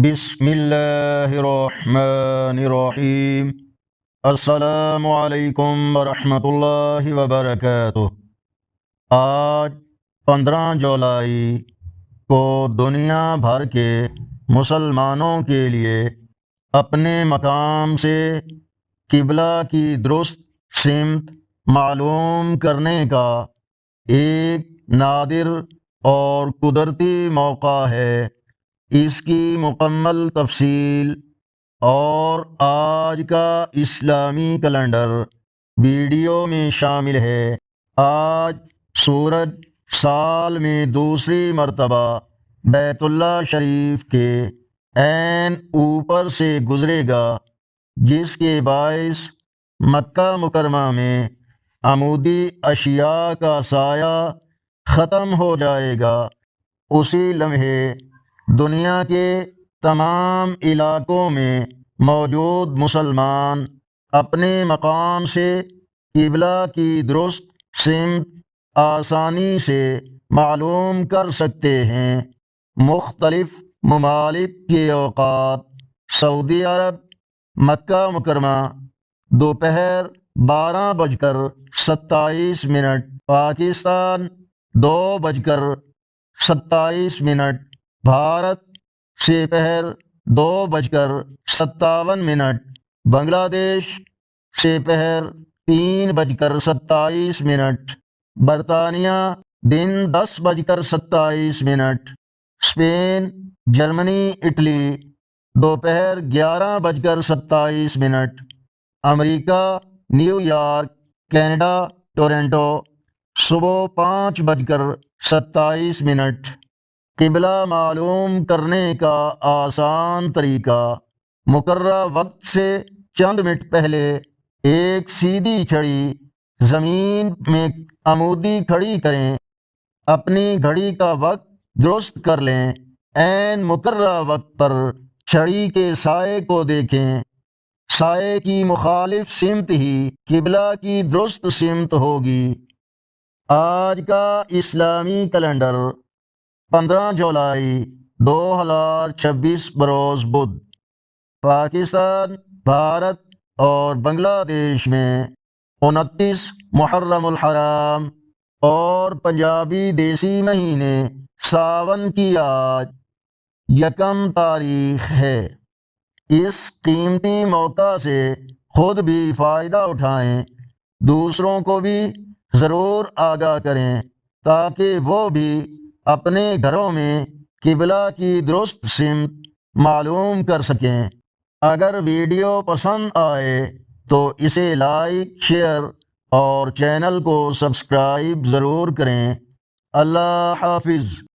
بسم اللہ الرحمن الرحیم۔ السلام علیکم ورحمۃ اللہ وبرکاتہ۔ آج 15 جولائی کو دنیا بھر کے مسلمانوں کے لیے اپنے مقام سے قبلہ کی درست سمت معلوم کرنے کا ایک نادر اور قدرتی موقع ہے۔ اس کی مکمل تفصیل اور آج کا اسلامی کیلنڈر ویڈیو میں شامل ہے۔ آج سورج سال میں دوسری مرتبہ بیت اللہ شریف کے عین اوپر سے گزرے گا، جس کے باعث مکہ مکرمہ میں عمودی اشیاء کا سایہ ختم ہو جائے گا۔ اسی لمحے دنیا کے تمام علاقوں میں موجود مسلمان اپنے مقام سے قبلہ کی درست سمت آسانی سے معلوم کر سکتے ہیں۔ مختلف ممالک کے اوقات: سعودی عرب مکہ مکرمہ دوپہر 12:27، پاکستان 2:27، بھارت سے پہر 2:57، بنگلہ دیش سے پہر 3:27، برطانیہ دن 10:27، اسپین، جرمنی، اٹلی دوپہر 11:27، امریکہ، نیو یارک، کینیڈا، ٹورنٹو صبح 5:27۔ قبلہ معلوم کرنے کا آسان طریقہ: مقررہ وقت سے چند منٹ پہلے ایک سیدھی چھڑی زمین میں عمودی کھڑی کریں، اپنی گھڑی کا وقت درست کر لیں۔ عین مقررہ وقت پر چھڑی کے سائے کو دیکھیں، سائے کی مخالف سمت ہی قبلہ کی درست سمت ہوگی۔ آج کا اسلامی کیلنڈر 15 جولائی 2026 بروز بدھ۔ پاکستان، بھارت اور بنگلہ دیش میں 29 محرم الحرام اور پنجابی دیسی مہینے ساون کی آج 1 تاریخ ہے۔ اس قیمتی موقع سے خود بھی فائدہ اٹھائیں، دوسروں کو بھی ضرور آگاہ کریں تاکہ وہ بھی اپنے گھروں میں قبلہ کی درست سمت معلوم کر سکیں۔ اگر ویڈیو پسند آئے تو اسے لائک، شیئر اور چینل کو سبسکرائب ضرور کریں۔ اللہ حافظ۔